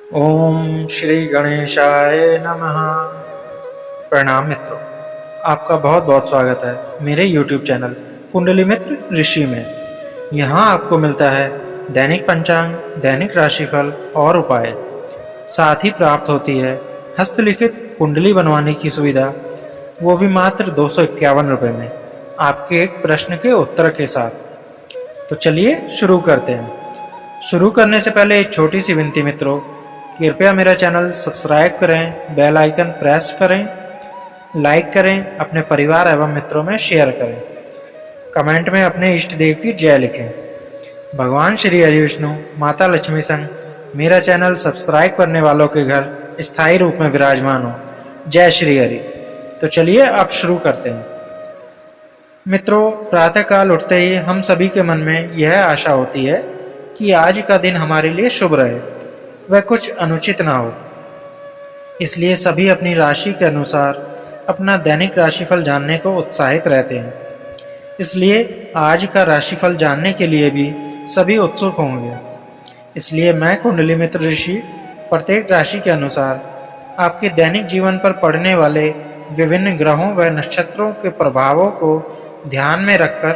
ओम श्री गणेशाय नमः। प्रणाम मित्रों, आपका बहुत बहुत स्वागत है मेरे YouTube चैनल कुंडली मित्र ऋषि में। यहाँ आपको मिलता है दैनिक पंचांग, दैनिक राशिफल और उपाय। साथ ही प्राप्त होती है हस्तलिखित कुंडली बनवाने की सुविधा, वो भी मात्र 251 रुपये में, आपके एक प्रश्न के उत्तर के साथ। तो चलिए शुरू करते हैं। शुरू करने से पहले एक छोटी सी विनती मित्रों, कृपया मेरा चैनल सब्सक्राइब करें, बेल आइकन प्रेस करें, लाइक करें, अपने परिवार एवं मित्रों में शेयर करें, कमेंट में अपने इष्ट देव की जय लिखें। भगवान श्री हरि विष्णु, माता लक्ष्मी संग मेरा चैनल सब्सक्राइब करने वालों के घर स्थायी रूप में विराजमान हो। जय श्री हरि। तो चलिए अब शुरू करते हैं। मित्रों, प्रातःकाल उठते ही हम सभी के मन में यह आशा होती है कि आज का दिन हमारे लिए शुभ रहे, वह कुछ अनुचित ना हो। इसलिए सभी अपनी राशि के अनुसार अपना दैनिक राशिफल जानने को उत्साहित रहते हैं। इसलिए आज का राशिफल जानने के लिए भी सभी उत्सुक होंगे। इसलिए मैं कुंडली मित्र ऋषि प्रत्येक राशि के अनुसार आपके दैनिक जीवन पर पड़ने वाले विभिन्न ग्रहों व नक्षत्रों के प्रभावों को ध्यान में रखकर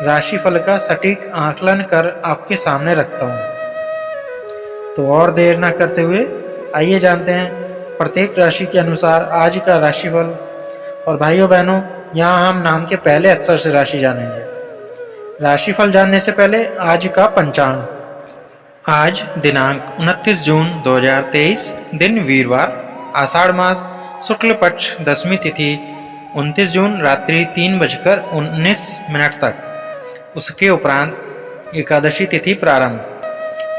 राशिफल का सटीक आकलन कर आपके सामने रखता हूँ। तो और देर न करते हुए आइए जानते हैं प्रत्येक राशि के अनुसार आज का राशिफल। और भाइयों बहनों, यहाँ हम नाम के पहले अक्षर से राशि जानेंगे। राशिफल जानने से पहले आज का पंचांग। आज दिनांक 29 जून 2023, दिन वीरवार, आषाढ़ मास, शुक्ल पक्ष, दशमी तिथि 29 जून रात्रि 3:19 तक। उसके उपरांत एकादशी तिथि प्रारंभ।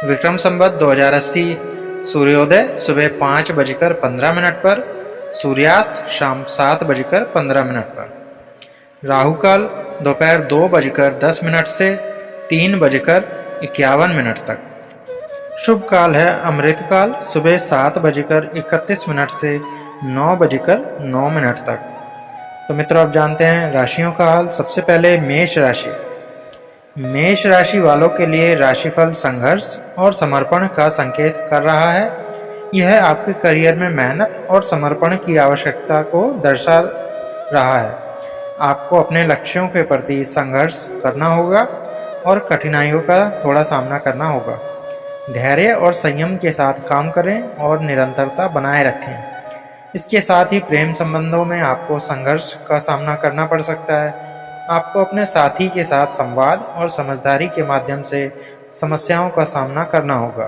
विक्रम संवत 2080, सूर्योदय सुबह 5:15 पर, सूर्यास्त शाम 7:15 पर। राहु काल दोपहर 2:10 से 3:51 तक। शुभ काल है अमृत काल, सुबह 7:31 से 9:09 तक। तो मित्रों, अब जानते हैं राशियों का हाल। सबसे पहले मेष राशि। मेष राशि वालों के लिए राशिफल संघर्ष और समर्पण का संकेत कर रहा है। यह आपके करियर में मेहनत और समर्पण की आवश्यकता को दर्शा रहा है। आपको अपने लक्ष्यों के प्रति संघर्ष करना होगा और कठिनाइयों का थोड़ा सामना करना होगा। धैर्य और संयम के साथ काम करें और निरंतरता बनाए रखें। इसके साथ ही प्रेम संबंधों में आपको संघर्ष का सामना करना पड़ सकता है। आपको अपने साथी के साथ संवाद और समझदारी के माध्यम से समस्याओं का सामना करना होगा।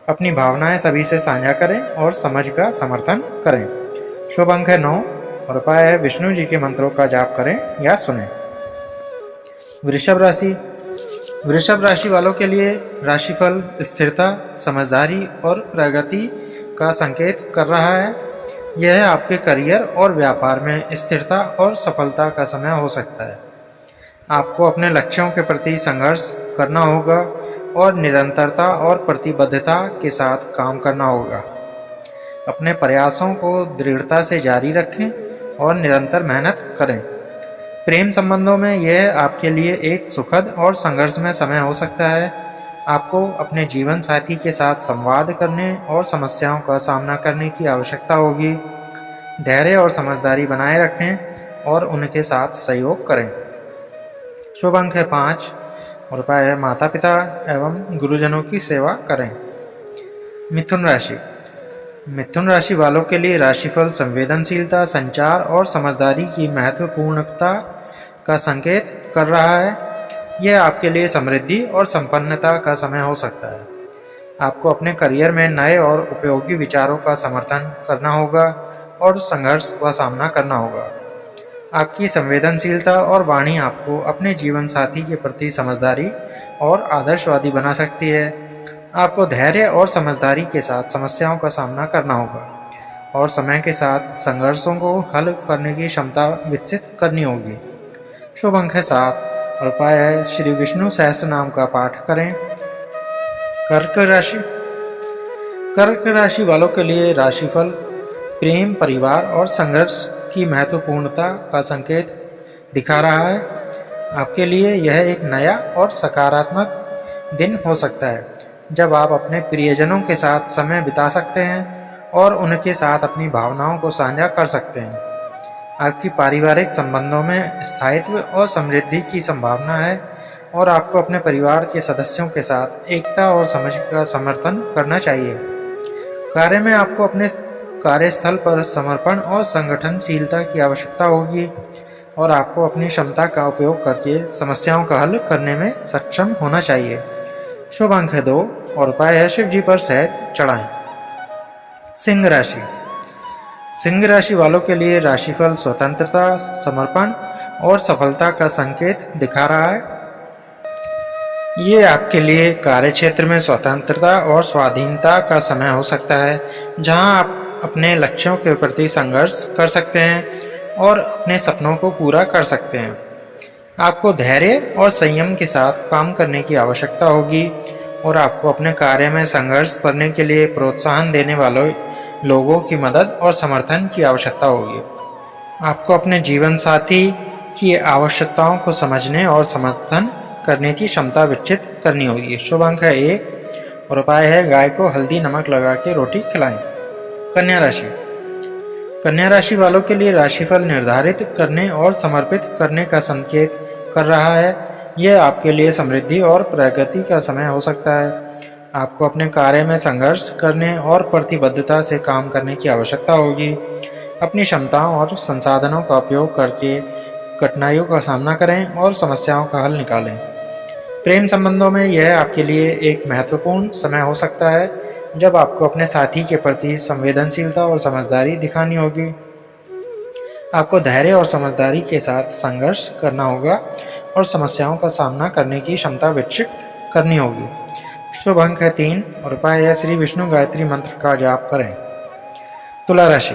अपनी भावनाएं सभी से साझा करें और समझ का समर्थन करें। शुभ अंक है 9 और उपाय है विष्णु जी के मंत्रों का जाप करें या सुनें। वृषभ राशि। वृषभ राशि वालों के लिए राशिफल स्थिरता, समझदारी और प्रगति का संकेत कर रहा है। यह आपके करियर और व्यापार में स्थिरता और सफलता का समय हो सकता है। आपको अपने लक्ष्यों के प्रति संघर्ष करना होगा और निरंतरता और प्रतिबद्धता के साथ काम करना होगा। अपने प्रयासों को दृढ़ता से जारी रखें और निरंतर मेहनत करें। प्रेम संबंधों में यह आपके लिए एक सुखद और संघर्षमय समय हो सकता है। आपको अपने जीवन साथी के साथ संवाद करने और समस्याओं का सामना करने की आवश्यकता होगी। धैर्य और समझदारी बनाए रखें और उनके साथ सहयोग करें। शुभ अंक है 5 और उपाय है माता पिता एवं गुरुजनों की सेवा करें। मिथुन राशि। मिथुन राशि वालों के लिए राशिफल संवेदनशीलता, संचार और समझदारी की महत्वपूर्णता का संकेत कर रहा है। यह आपके लिए समृद्धि और संपन्नता का समय हो सकता है। आपको अपने करियर में नए और उपयोगी विचारों का समर्थन करना होगा और संघर्ष का सामना करना होगा। आपकी संवेदनशीलता और वाणी आपको अपने जीवन साथी के प्रति समझदारी और आदर्शवादी बना सकती है। आपको धैर्य और समझदारी के साथ समस्याओं का सामना करना होगा और समय के साथ संघर्षों को हल करने की क्षमता विकसित करनी होगी। शुभ अंक है 7 और उपाय है श्री विष्णु सहस्त्र नाम का पाठ करें। कर्क राशि। कर्क राशि वालों के लिए राशिफल प्रेम, परिवार और संघर्ष की महत्वपूर्णता का संकेत दिखा रहा है। आपके लिए यह एक नया और सकारात्मक दिन हो सकता है, जब आप अपने प्रियजनों के साथ समय बिता सकते हैं और उनके साथ अपनी भावनाओं को साझा कर सकते हैं। आपकी पारिवारिक संबंधों में स्थायित्व और समृद्धि की संभावना है और आपको अपने परिवार के सदस्यों के साथ एकता और समझ का समर्थन करना चाहिए। कार्य में आपको अपने कार्यस्थल पर समर्पण और संगठनशीलता की आवश्यकता होगी और आपको अपनी क्षमता का उपयोग करके समस्याओं का हल करने में सक्षम होना चाहिए। शुभ अंक है 2 और उपाय है शिव जी पर शहद चढ़ाएं। सिंह राशि। सिंह राशि वालों के लिए राशिफल स्वतंत्रता, समर्पण और सफलता का संकेत दिखा रहा है। ये आपके लिए कार्यक्षेत्र में स्वतंत्रता और स्वाधीनता का समय हो सकता है, जहां आप अपने लक्ष्यों के प्रति संघर्ष कर सकते हैं और अपने सपनों को पूरा कर सकते हैं। आपको धैर्य और संयम के साथ काम करने की आवश्यकता होगी और आपको अपने कार्य में संघर्ष करने के लिए प्रोत्साहन देने वालों लोगों की मदद और समर्थन की आवश्यकता होगी। आपको अपने जीवन साथी की आवश्यकताओं को समझने और समर्थन करने की क्षमता विकसित करनी होगी। शुभ अंक है 1 और उपाय है गाय को हल्दी नमक लगा के रोटी खिलाएं। कन्या राशि। कन्या राशि वालों के लिए राशिफल निर्धारित करने और समर्पित करने का संकेत कर रहा है। यह आपके लिए समृद्धि और प्रगति का समय हो सकता है। आपको अपने कार्य में संघर्ष करने और प्रतिबद्धता से काम करने की आवश्यकता होगी। अपनी क्षमताओं और संसाधनों का उपयोग करके कठिनाइयों का सामना करें और समस्याओं का हल निकालें। प्रेम संबंधों में यह आपके लिए एक महत्वपूर्ण समय हो सकता है, जब आपको अपने साथी के प्रति संवेदनशीलता और समझदारी दिखानी होगी। आपको धैर्य और समझदारी के साथ संघर्ष करना होगा और समस्याओं का सामना करने की क्षमता विकसित करनी होगी। शुभ अंक है 3 और उपाय है श्री विष्णु गायत्री मंत्र का जाप करें। तुला राशि।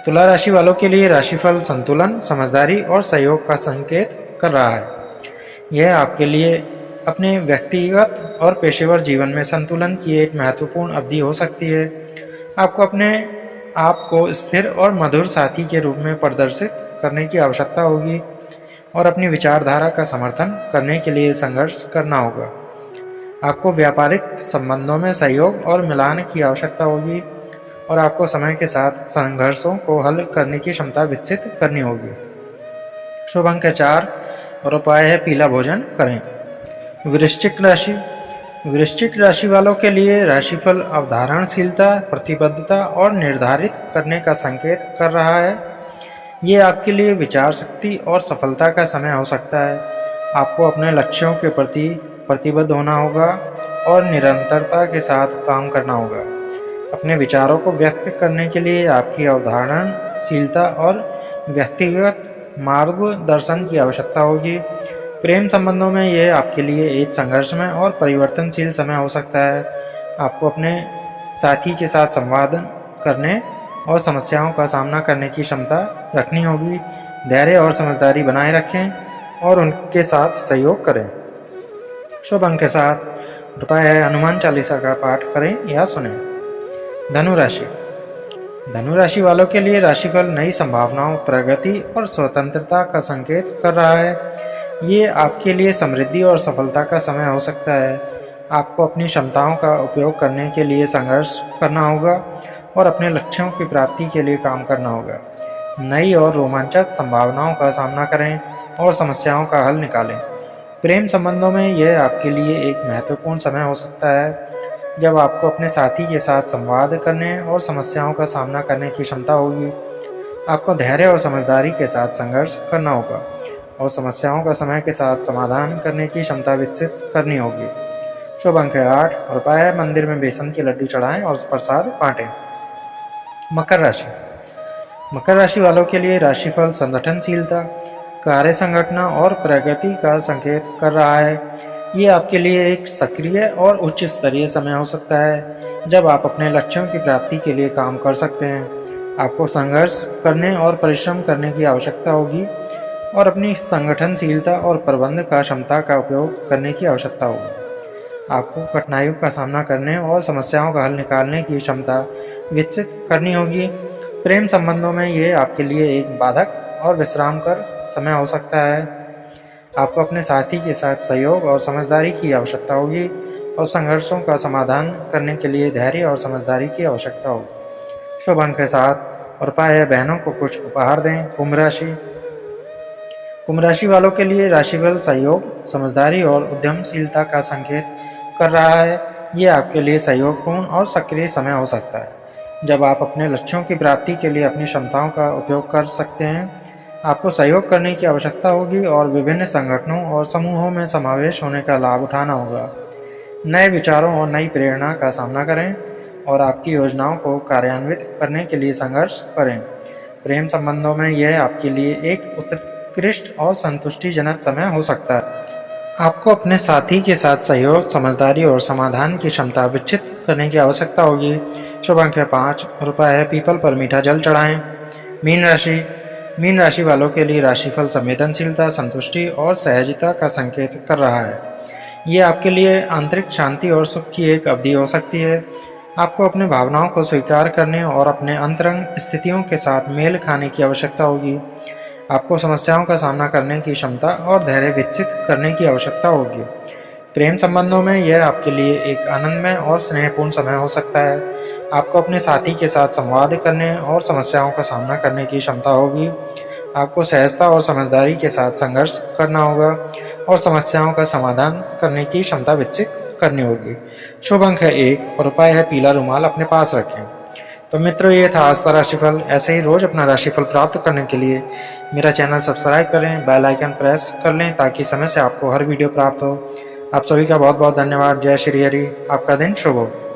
तुला राशि वालों के लिए राशिफल संतुलन, समझदारी और सहयोग का संकेत कर रहा है। यह आपके लिए अपने व्यक्तिगत और पेशेवर जीवन में संतुलन की एक महत्वपूर्ण अवधि हो सकती है। आपको अपने आप को स्थिर और मधुर साथी के रूप में प्रदर्शित करने की आवश्यकता होगी और अपनी विचारधारा का समर्थन करने के लिए संघर्ष करना होगा। आपको व्यापारिक संबंधों में सहयोग और मिलान की आवश्यकता होगी और आपको समय के साथ संघर्षों को हल करने की क्षमता विकसित करनी होगी। शुभ अंक है 4 और उपाय है पीला भोजन करें। वृश्चिक राशि। वृश्चिक राशि वालों के लिए राशिफल अवधारणशीलता, प्रतिबद्धता और निर्धारित करने का संकेत कर रहा है। ये आपके लिए विचार शक्ति और सफलता का समय हो सकता है। आपको अपने लक्ष्यों के प्रति प्रतिबद्ध होना होगा और निरंतरता के साथ काम करना होगा। अपने विचारों को व्यक्त करने के लिए आपकी अवधारणशीलता और व्यक्तिगत मार्गदर्शन की आवश्यकता होगी। प्रेम संबंधों में यह आपके लिए एक संघर्षमय और परिवर्तनशील समय हो सकता है। आपको अपने साथी के साथ संवाद करने और समस्याओं का सामना करने की क्षमता रखनी होगी। धैर्य और समझदारी बनाए रखें और उनके साथ सहयोग करें। शुभ अंक के साथ उपाय है हनुमान चालीसा का पाठ करें या सुनें। धनु राशि। धनु राशि वालों के लिए राशिफल नई संभावनाओं, प्रगति और स्वतंत्रता का संकेत कर रहा है। ये आपके लिए समृद्धि और सफलता का समय हो सकता है। आपको अपनी क्षमताओं का उपयोग करने के लिए संघर्ष करना होगा और अपने लक्ष्यों की प्राप्ति के लिए काम करना होगा। नई और रोमांचक संभावनाओं का सामना करें और समस्याओं का हल निकालें। प्रेम संबंधों में यह आपके लिए एक महत्वपूर्ण समय हो सकता है, जब आपको अपने साथी के साथ संवाद करने और समस्याओं का सामना करने की क्षमता होगी। आपको धैर्य और समझदारी के साथ संघर्ष करना होगा और समस्याओं का समय के साथ समाधान करने की क्षमता विकसित करनी होगी। शुभ अंक है 8 और उपाय है मंदिर में बेसन के लड्डू चढ़ाएं और प्रसाद बांटें। मकर राशि। मकर राशि वालों के लिए राशिफल संगठनशीलता, कार्य संगठन और प्रगति का संकेत कर रहा है। ये आपके लिए एक सक्रिय और उच्च स्तरीय समय हो सकता है, जब आप अपने लक्ष्यों की प्राप्ति के लिए काम कर सकते हैं। आपको संघर्ष करने और परिश्रम करने की आवश्यकता होगी और अपनी संगठनशीलता और प्रबंधन का क्षमता का उपयोग करने की आवश्यकता होगी। आपको कठिनाइयों का सामना करने और समस्याओं का हल निकालने की क्षमता विकसित करनी होगी। प्रेम संबंधों में ये आपके लिए एक बाधक और विश्राम कर समय हो सकता है। आपको अपने साथी के साथ सहयोग और समझदारी की आवश्यकता होगी। और संघर्षों का समाधान करने के लिए धैर्य और समझदारी की आवश्यकता होगी। शुभ अंक है 7 और उपाय है बहनों को कुछ उपहार दें। कुंभ राशि वालों के लिए राशिफल सहयोग, समझदारी और उद्यमशीलता का संकेत कर रहा है। ये आपके लिए सहयोगपूर्ण और सक्रिय समय हो सकता है, जब आप अपने लक्ष्यों की प्राप्ति के लिए अपनी क्षमताओं का उपयोग कर सकते हैं। आपको सहयोग करने की आवश्यकता होगी और विभिन्न संगठनों और समूहों में समावेश होने का लाभ उठाना होगा। नए विचारों और नई प्रेरणा का सामना करें और आपकी योजनाओं को कार्यान्वित करने के लिए संघर्ष करें। प्रेम संबंधों में यह आपके लिए एक उत्कृष्ट और संतुष्टिजनक समय हो सकता है। आपको अपने साथी के साथ सहयोग, समझदारी और समाधान की क्षमता विकसित करने की आवश्यकता होगी। शुभ अंक है 5 और उपाय है पीपल पर मीठा जल चढ़ाएं। मीन राशि वालों के लिए राशिफल संवेदनशीलता, संतुष्टि और सहजता का संकेत कर रहा है। ये आपके लिए आंतरिक शांति और सुख की एक अवधि हो सकती है। आपको अपनी भावनाओं को स्वीकार करने और अपने अंतरंग स्थितियों के साथ मेल खाने की आवश्यकता होगी। आपको समस्याओं का सामना करने की क्षमता और धैर्य विकसित करने की आवश्यकता होगी। प्रेम संबंधों में यह आपके लिए एक आनंदमय और स्नेहपूर्ण समय हो सकता है। आपको अपने साथी के साथ संवाद करने और समस्याओं का सामना करने की क्षमता होगी। आपको सहजता और समझदारी के साथ संघर्ष करना होगा और समस्याओं का समाधान करने की क्षमता विकसित करनी होगी। शुभ अंक है 1 और उपाय है पीला रुमाल अपने पास रखें। तो मित्रों, ये था आज का राशिफल। ऐसे ही रोज अपना राशिफल प्राप्त करने के लिए मेरा चैनल सब्सक्राइब करें, बेल आइकन प्रेस कर लें ताकि समय से आपको हर वीडियो प्राप्त हो। आप सभी का बहुत बहुत धन्यवाद। जय श्री हरि। आपका दिन शुभ हो।